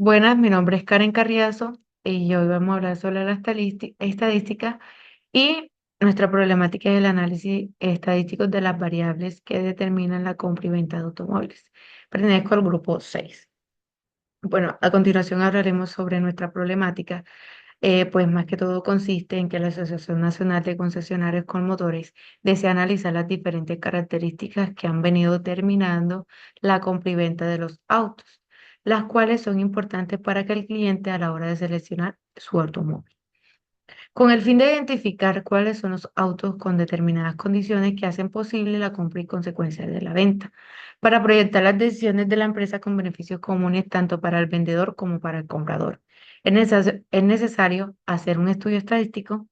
Buenas, mi nombre es Karen Carriazo y hoy vamos a hablar sobre la estadística y nuestra problemática es el análisis estadístico de las variables que determinan la compra y venta de automóviles. Pertenezco al grupo 6. Bueno, a continuación hablaremos sobre nuestra problemática, pues más que todo consiste en que la Asociación Nacional de Concesionarios con Motores desea analizar las diferentes características que han venido determinando la compra y venta de los autos, las cuales son importantes para que el cliente a la hora de seleccionar su automóvil con el fin de identificar cuáles son los autos con determinadas condiciones que hacen posible la compra y consecuencias de la venta, para proyectar las decisiones de la empresa con beneficios comunes tanto para el vendedor como para el comprador. Es necesario hacer un estudio estadístico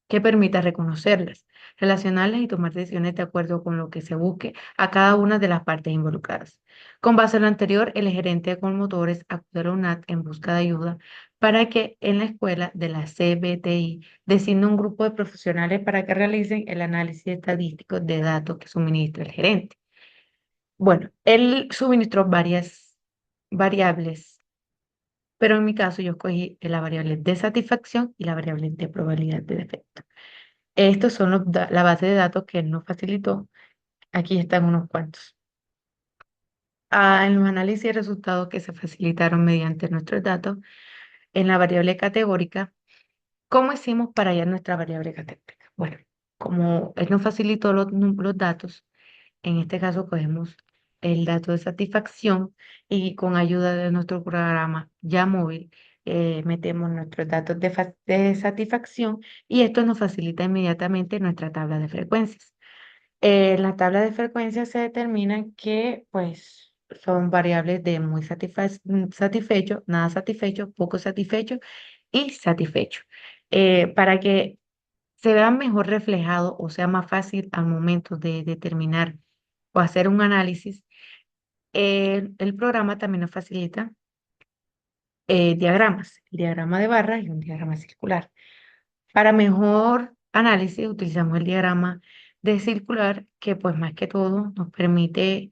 que permita reconocerlas, relacionarlas y tomar decisiones de acuerdo con lo que se busque a cada una de las partes involucradas. Con base en lo anterior, el gerente de Colmotores acudió a la UNAT en busca de ayuda para que en la escuela de la CBTI designe un grupo de profesionales para que realicen el análisis estadístico de datos que suministra el gerente. Bueno, él suministró varias variables, pero en mi caso yo escogí la variable de satisfacción y la variable de probabilidad de defecto. Estos son la base de datos que él nos facilitó. Aquí están unos cuantos. En los análisis de resultados que se facilitaron mediante nuestros datos, en la variable categórica, ¿cómo hicimos para hallar nuestra variable categórica? Bueno, como él nos facilitó los datos, en este caso cogemos el dato de satisfacción y con ayuda de nuestro programa ya móvil, metemos nuestros datos de satisfacción y esto nos facilita inmediatamente nuestra tabla de frecuencias. En la tabla de frecuencias se determina que pues son variables de muy satisfecho, nada satisfecho, poco satisfecho y satisfecho. Para que se vea mejor reflejado o sea más fácil al momento de determinar o hacer un análisis, el programa también nos facilita diagramas, el diagrama de barras y un diagrama circular. Para mejor análisis utilizamos el diagrama de circular que pues más que todo nos permite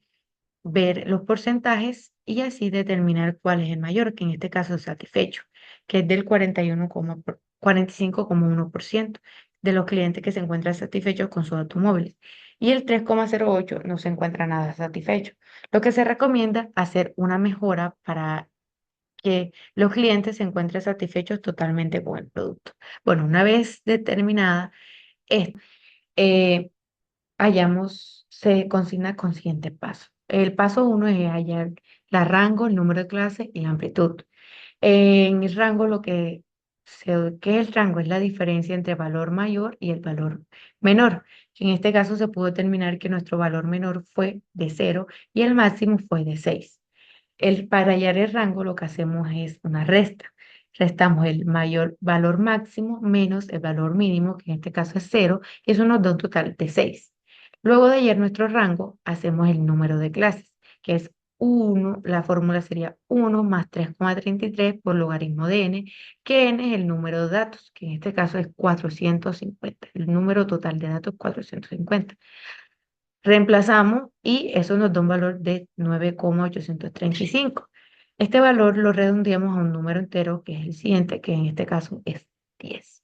ver los porcentajes y así determinar cuál es el mayor, que en este caso es satisfecho, que es del 45,1% de los clientes que se encuentran satisfechos con sus automóviles. Y el 3,08 no se encuentra nada satisfecho. Lo que se recomienda hacer una mejora para que los clientes se encuentren satisfechos totalmente con el producto. Bueno, una vez determinada esto, eh, se consigna con siguiente paso. El paso uno es hallar la rango, el número de clase y la amplitud. En el rango, ¿qué es el rango? Es la diferencia entre valor mayor y el valor menor. En este caso se pudo determinar que nuestro valor menor fue de 0 y el máximo fue de 6. Para hallar el rango lo que hacemos es una resta. Restamos el mayor valor máximo menos el valor mínimo, que en este caso es 0, y eso nos da un total de 6. Luego de hallar nuestro rango, hacemos el número de clases, que es 1. La fórmula sería 1 más 3,33 por logaritmo de n, que n es el número de datos, que en este caso es 450. El número total de datos es 450. Reemplazamos y eso nos da un valor de 9,835. Este valor lo redondeamos a un número entero, que es el siguiente, que en este caso es 10.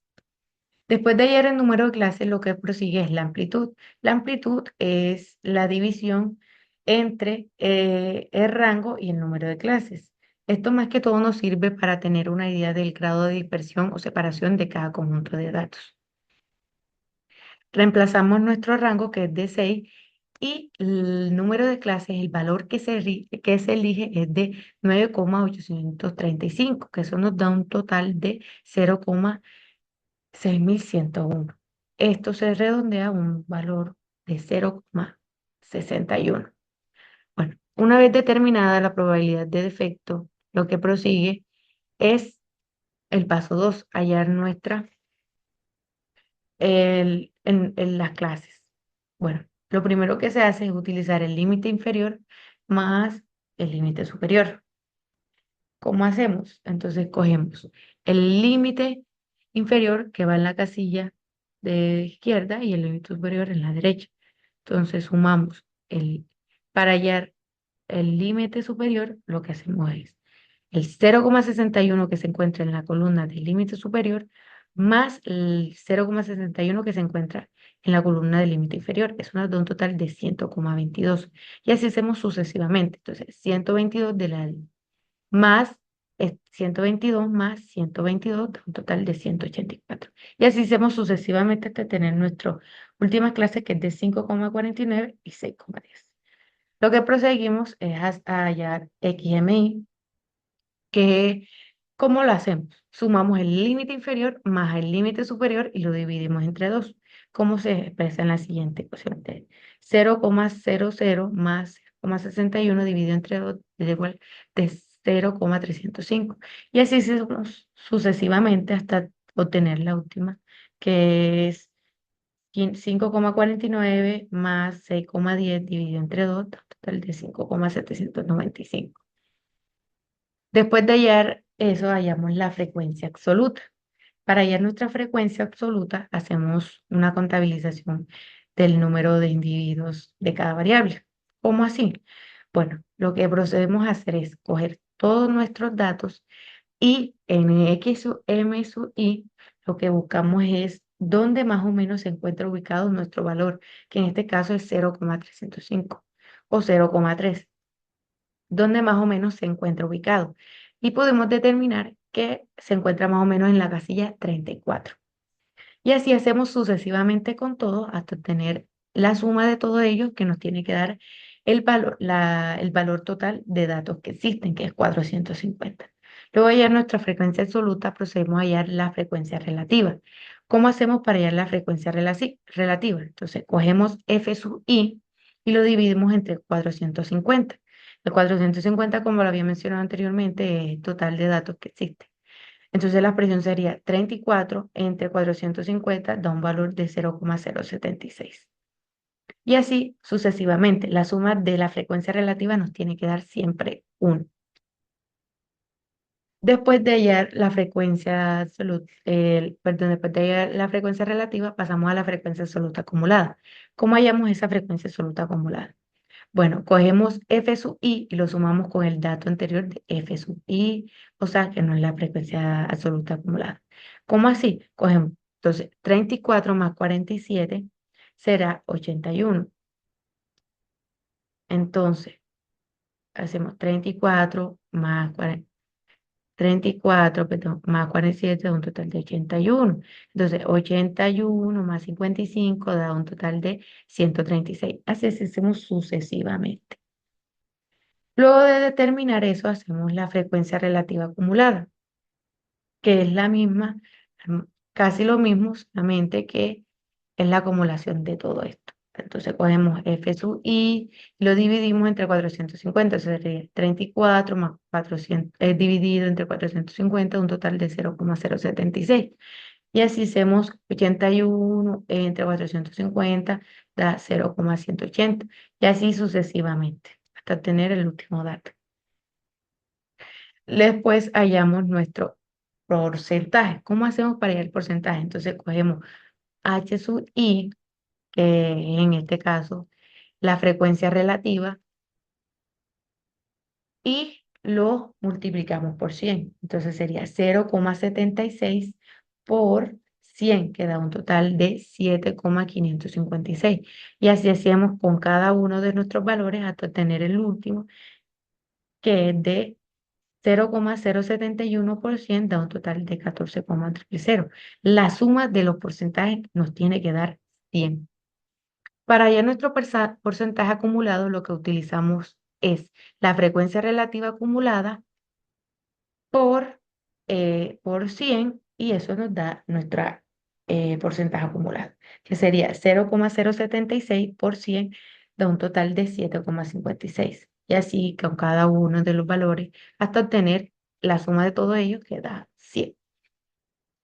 Después de hallar el número de clases, lo que prosigue es la amplitud. La amplitud es la división entre el rango y el número de clases. Esto más que todo nos sirve para tener una idea del grado de dispersión o separación de cada conjunto de datos. Reemplazamos nuestro rango, que es de 6, y el número de clases, el valor que se elige es de 9,835, que eso nos da un total de 0,6101. Esto se redondea a un valor de 0,61. Bueno, una vez determinada la probabilidad de defecto, lo que prosigue es el paso 2, hallar en las clases. Bueno, lo primero que se hace es utilizar el límite inferior más el límite superior. ¿Cómo hacemos? Entonces cogemos el límite inferior que va en la casilla de izquierda y el límite superior en la derecha. Entonces sumamos para hallar el límite superior, lo que hacemos es el 0,61 que se encuentra en la columna del límite superior más el 0,61 que se encuentra en la columna del límite inferior. Eso nos da un total de 100,22. Y así hacemos sucesivamente. Entonces, 122 de la más 122 más 122 da un total de 184. Y así hacemos sucesivamente hasta tener nuestra última clase que es de 5,49 y 6,10. Lo que proseguimos es a hallar XMI, que ¿cómo lo hacemos? Sumamos el límite inferior más el límite superior y lo dividimos entre 2. ¿Cómo se expresa en la siguiente ecuación? 0,00 más 0,61 dividido entre 2 es igual de 0,305. Y así hacemos sucesivamente hasta obtener la última, que es 5,49 más 6,10 dividido entre 2, total de 5,795. Después de hallar eso, hallamos la frecuencia absoluta. Para hallar nuestra frecuencia absoluta, hacemos una contabilización del número de individuos de cada variable. ¿Cómo así? Bueno, lo que procedemos a hacer es coger todos nuestros datos y en X sub M sub I lo que buscamos es dónde más o menos se encuentra ubicado nuestro valor, que en este caso es 0,305 o 0,3, dónde más o menos se encuentra ubicado. Y podemos determinar que se encuentra más o menos en la casilla 34. Y así hacemos sucesivamente con todo hasta obtener la suma de todo ello que nos tiene que dar el valor total de datos que existen, que es 450. Luego de hallar nuestra frecuencia absoluta, procedemos a hallar la frecuencia relativa. ¿Cómo hacemos para hallar la frecuencia relativa? Entonces, cogemos f sub i y lo dividimos entre 450. El 450, como lo había mencionado anteriormente, es el total de datos que existen. Entonces la expresión sería 34 entre 450 da un valor de 0,076. Y así sucesivamente. La suma de la frecuencia relativa nos tiene que dar siempre 1. Después de hallar la frecuencia absoluta, perdón, después de hallar la frecuencia relativa, pasamos a la frecuencia absoluta acumulada. ¿Cómo hallamos esa frecuencia absoluta acumulada? Bueno, cogemos f sub i y lo sumamos con el dato anterior de f sub i, o sea que no es la frecuencia absoluta acumulada. ¿Cómo así? Cogemos, entonces, 34 más 47 será 81. Entonces, hacemos 34 más 40, 34, perdón, más 47 da un total de 81. Entonces, 81 más 55 da un total de 136. Así hacemos sucesivamente. Luego de determinar eso, hacemos la frecuencia relativa acumulada, que es la misma, casi lo mismo, solamente que es la acumulación de todo esto. Entonces cogemos f sub i y lo dividimos entre 450, eso sería 34 más 400, dividido entre 450, un total de 0,076. Y así hacemos 81 entre 450, da 0,180, y así sucesivamente, hasta tener el último dato. Después hallamos nuestro porcentaje. ¿Cómo hacemos para hallar el porcentaje? Entonces cogemos H sub I, que en este caso la frecuencia relativa, y lo multiplicamos por 100. Entonces sería 0,76 por 100, que da un total de 7,556. Y así hacíamos con cada uno de nuestros valores hasta obtener el último, que es de 0,071% da un total de 14,000. La suma de los porcentajes nos tiene que dar 100. Para hallar nuestro porcentaje acumulado, lo que utilizamos es la frecuencia relativa acumulada por 100 y eso nos da nuestro porcentaje acumulado, que sería 0,076 por 100 da un total de 7,56. Y así con cada uno de los valores hasta obtener la suma de todo ello que da 100.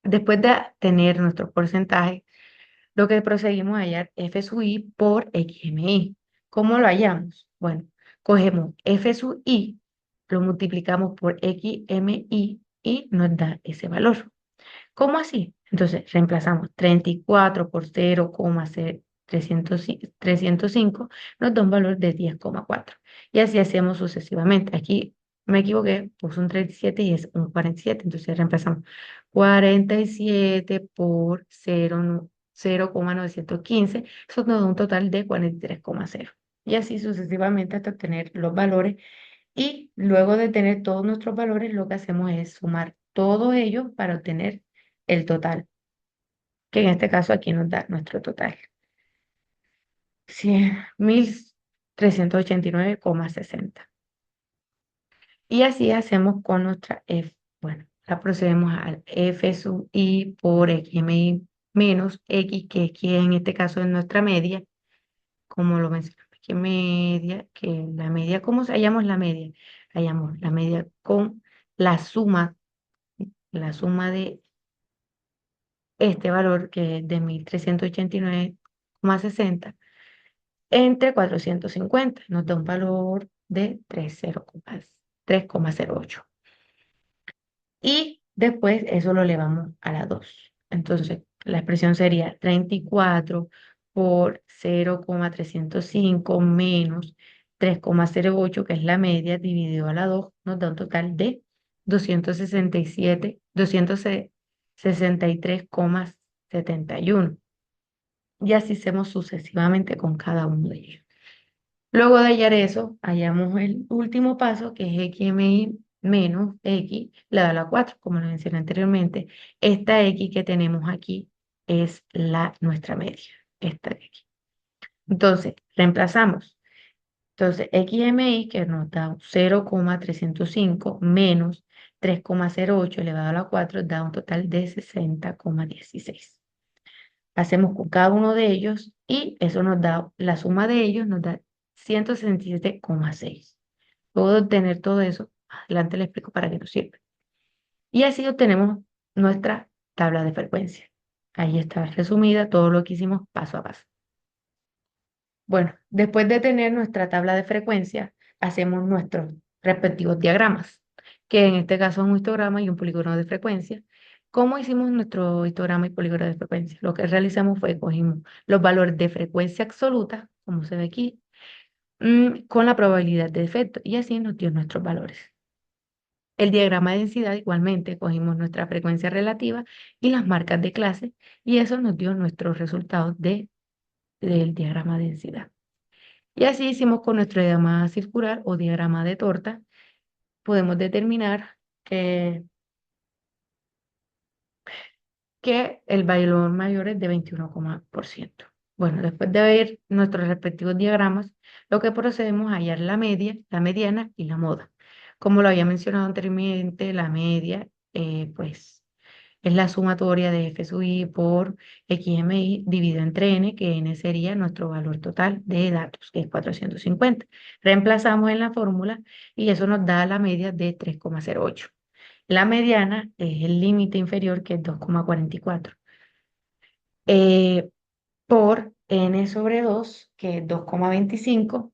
Después de tener nuestro porcentaje, lo que proseguimos a hallar f sub i por xmi. ¿Cómo lo hallamos? Bueno, cogemos f sub i, lo multiplicamos por xmi y nos da ese valor. ¿Cómo así? Entonces, reemplazamos 34 por 0,305, nos da un valor de 10,4. Y así hacemos sucesivamente. Aquí me equivoqué, puse un 37 y es un 47. Entonces reemplazamos 47 por 0,915. Eso nos da un total de 43,0. Y así sucesivamente hasta obtener los valores. Y luego de tener todos nuestros valores, lo que hacemos es sumar todo ello para obtener el total, que en este caso aquí nos da nuestro total. 100.389,60. Y así hacemos con nuestra F. Bueno, la procedemos al F sub I por XMI menos X, que aquí en este caso es nuestra media, como lo mencionamos, que media, que la media, ¿cómo hallamos la media? Hallamos la media con la suma, la suma de este valor, que es de 1.389,60 entre 450, nos da un valor de 3,08. Y después eso lo elevamos a la 2. Entonces, la expresión sería 34 por 0,305 menos 3,08, que es la media, dividido a la 2, nos da un total de 263,71. Y así hacemos sucesivamente con cada uno de ellos. Luego de hallar eso, hallamos el último paso, que es XMI menos X, le da la 4, como lo mencioné anteriormente. Esta X que tenemos aquí es nuestra media, esta de aquí. Entonces, reemplazamos. Entonces, XMI, que nos da 0,305 menos 3,08 elevado a la 4, da un total de 60,16. Hacemos con cada uno de ellos y eso nos da, la suma de ellos nos da 167,6. Luego de obtener todo eso, adelante le explico para qué nos sirve. Y así obtenemos nuestra tabla de frecuencia. Ahí está resumida todo lo que hicimos paso a paso. Bueno, después de tener nuestra tabla de frecuencia, hacemos nuestros respectivos diagramas, que en este caso es un histograma y un polígono de frecuencia. ¿Cómo hicimos nuestro histograma y polígono de frecuencia? Lo que realizamos fue cogimos los valores de frecuencia absoluta, como se ve aquí, con la probabilidad de defecto, y así nos dio nuestros valores. El diagrama de densidad, igualmente, cogimos nuestra frecuencia relativa y las marcas de clase, y eso nos dio nuestros resultados del diagrama de densidad. Y así hicimos con nuestro diagrama circular o diagrama de torta. Podemos determinar que el valor mayor es de 21,%. Bueno, después de ver nuestros respectivos diagramas, lo que procedemos a hallar la media, la mediana y la moda. Como lo había mencionado anteriormente, la media, pues, es la sumatoria de F sub I por XMI dividido entre N, que N sería nuestro valor total de datos, que es 450. Reemplazamos en la fórmula y eso nos da la media de 3,08. La mediana es el límite inferior, que es 2,44. Por N sobre 2, que es 2,25,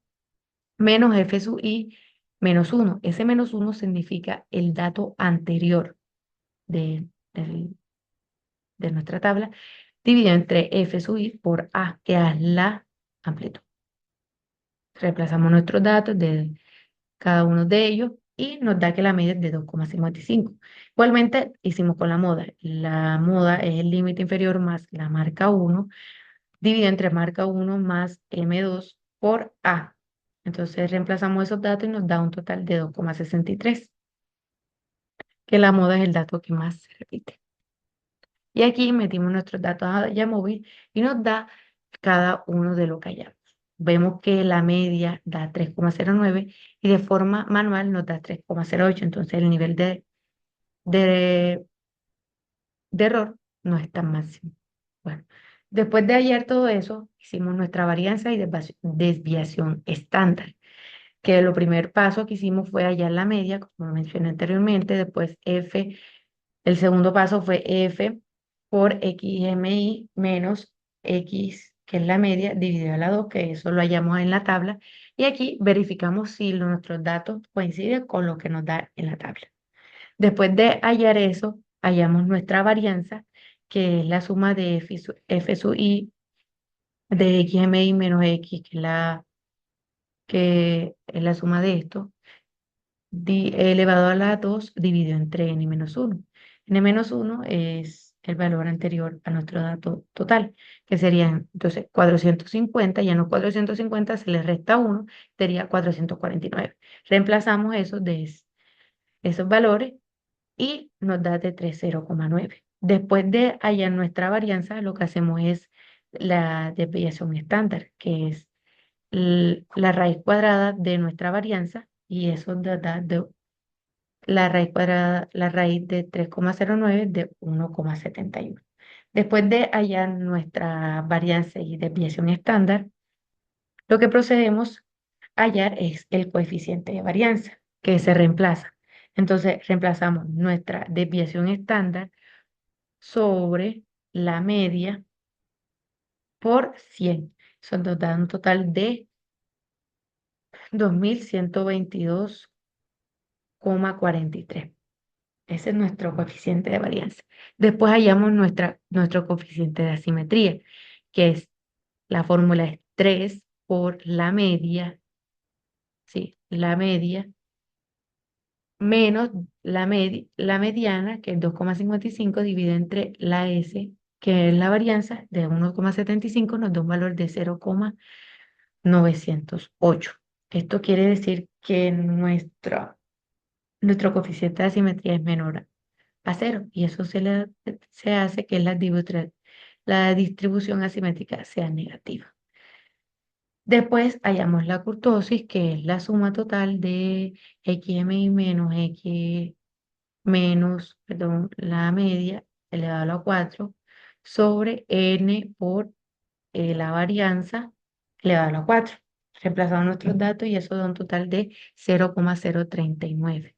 menos F sub I menos 1. Ese menos 1 significa el dato anterior de, del- de nuestra tabla, dividido entre F sub I por A, que es la amplitud. Reemplazamos nuestros datos de cada uno de ellos y nos da que la media es de 2,55. Igualmente hicimos con la moda. La moda es el límite inferior más la marca 1, dividido entre marca 1 más M2 por A. Entonces reemplazamos esos datos y nos da un total de 2,63, que la moda es el dato que más se repite. Y aquí metimos nuestros datos a YAMOBIL y nos da cada uno de lo que hallamos. Vemos que la media da 3,09 y de forma manual nos da 3,08. Entonces el nivel de, de error no es tan máximo. Bueno, después de hallar todo eso, hicimos nuestra varianza y desviación estándar, que el primer paso que hicimos fue hallar la media, como mencioné anteriormente. Después F, el segundo paso fue F por XMI menos X, que es la media, dividido a la 2, que eso lo hallamos en la tabla. Y aquí verificamos si nuestros datos coinciden con lo que nos da en la tabla. Después de hallar eso, hallamos nuestra varianza, que es la suma de F sub I de XMI menos X, que es la suma de esto, elevado a la 2 dividido entre n menos uno. N menos uno es el valor anterior a nuestro dato total, que serían entonces 450, ya no 450, se le resta uno, sería 449. Reemplazamos esos valores y nos da de 30,9. Después de hallar nuestra varianza, lo que hacemos es la desviación estándar, que es la raíz cuadrada de nuestra varianza, y eso nos da la raíz cuadrada, la raíz de 3,09 de 1,71. Después de hallar nuestra varianza y desviación estándar, lo que procedemos a hallar es el coeficiente de varianza, que se reemplaza. Entonces, reemplazamos nuestra desviación estándar sobre la media por 100. Eso nos da un total de 2122,43. Ese es nuestro coeficiente de varianza. Después hallamos nuestro coeficiente de asimetría, que es la fórmula es 3 por la media, sí, la media, menos la mediana, que es 2,55, dividido entre la S, que es la varianza de 1,75, nos da un valor de 0,908. Esto quiere decir que nuestro coeficiente de asimetría es menor a cero, y eso se hace que la distribución asimétrica sea negativa. Después hallamos la kurtosis, que es la suma total de xmi menos x menos, perdón, la media elevado a la 4 sobre n por la varianza elevado a la 4. Reemplazamos nuestros datos y eso da un total de 0,039.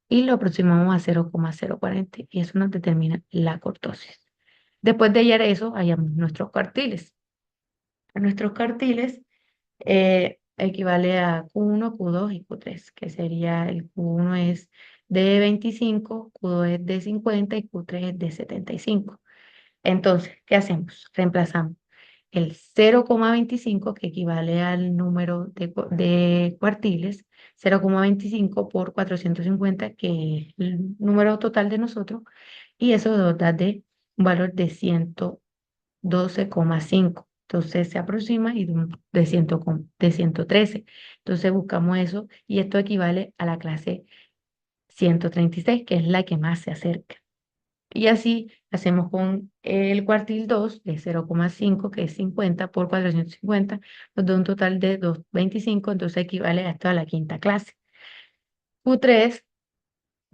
Y lo aproximamos a 0,040 y eso nos determina la cortosis. Después de hallar eso, hallamos nuestros cuartiles. Nuestros cuartiles equivale a Q1, Q2 y Q3, que sería el Q1 es de 25, Q2 es de 50 y Q3 es de 75. Entonces, ¿qué hacemos? Reemplazamos el 0,25, que equivale al número de cuartiles, 0,25 por 450, que es el número total de nosotros, y eso nos da un valor de 112,5. Entonces se aproxima y de 113. Entonces buscamos eso y esto equivale a la clase 136, que es la que más se acerca. Y así hacemos con el cuartil 2 de 0,5, que es 50 por 450, nos da un total de 225, entonces equivale a esto a la quinta clase. Q3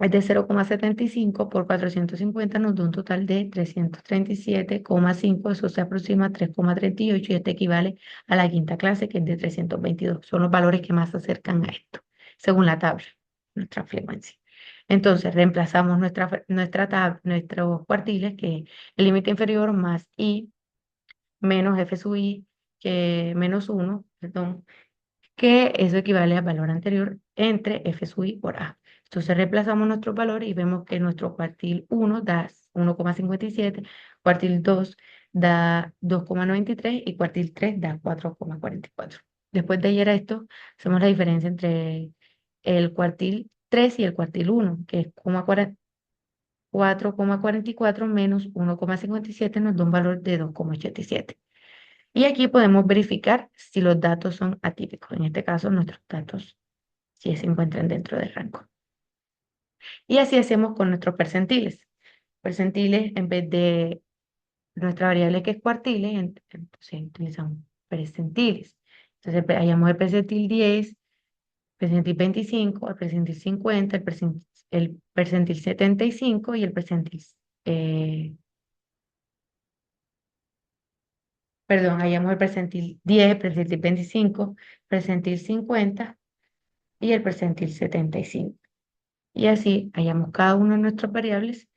es de 0,75 por 450, nos da un total de 337,5, eso se aproxima a 3,38 y este equivale a la quinta clase, que es de 322. Son los valores que más se acercan a esto, según la tabla, nuestra frecuencia. Entonces, reemplazamos nuestros cuartiles, que es el límite inferior más I menos F sub I, que menos 1, perdón, que eso equivale al valor anterior entre F sub I por A. Entonces reemplazamos nuestros valores y vemos que nuestro cuartil 1 da 1,57, cuartil 2 da 2,93 y cuartil 3 da 4,44. Después de hallar esto, hacemos la diferencia entre el cuartil 3 y el cuartil 1, que es 4,44 menos 1,57 nos da un valor de 2,87. Y aquí podemos verificar si los datos son atípicos. En este caso, nuestros datos sí se encuentran dentro del rango. Y así hacemos con nuestros percentiles. Percentiles, en vez de nuestra variable que es cuartiles, entonces utilizamos percentiles. Entonces hallamos el percentil 10, percentil 25, el percentil 50, el percentil 75 y el percentil, eh, perdón, hallamos el percentil 10, percentil 25, percentil 50 y el percentil 75. Y así hallamos cada uno de nuestras variables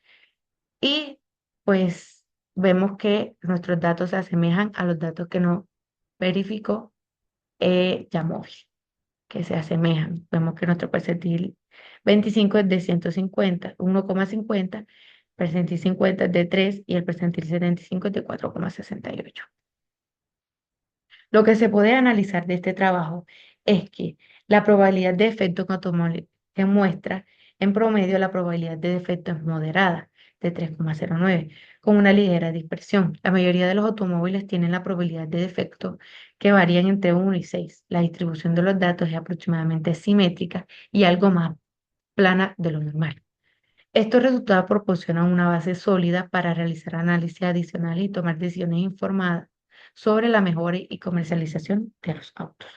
y pues vemos que nuestros datos se asemejan a los datos que nos verificó Yamovi, que se asemejan. Vemos que nuestro percentil 25 es de 150, 1,50, percentil 50 es de 3 y el percentil 75 es de 4,68. Lo que se puede analizar de este trabajo es que la probabilidad de efecto que muestra en promedio la probabilidad de defecto es moderada, de 3,09, con una ligera dispersión. La mayoría de los automóviles tienen la probabilidad de defecto que varían entre 1 y 6. La distribución de los datos es aproximadamente simétrica y algo más plana de lo normal. Estos resultados proporcionan una base sólida para realizar análisis adicionales y tomar decisiones informadas sobre la mejora y comercialización de los autos.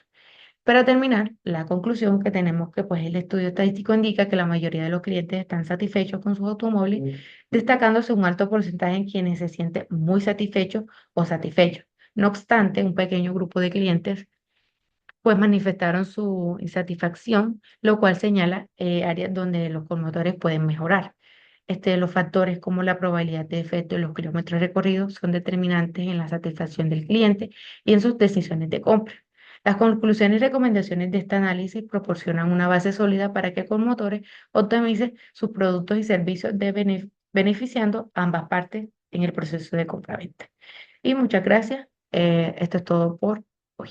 Para terminar, la conclusión que tenemos que pues el estudio estadístico indica que la mayoría de los clientes están satisfechos con sus automóviles, destacándose un alto porcentaje en quienes se sienten muy satisfechos o satisfechos. No obstante, un pequeño grupo de clientes pues manifestaron su insatisfacción, lo cual señala áreas donde los promotores pueden mejorar. Los factores como la probabilidad de efecto y los kilómetros recorridos son determinantes en la satisfacción del cliente y en sus decisiones de compra. Las conclusiones y recomendaciones de este análisis proporcionan una base sólida para que promotores optimicen sus productos y servicios beneficiando a ambas partes en el proceso de compra-venta. Y muchas gracias. Esto es todo por hoy.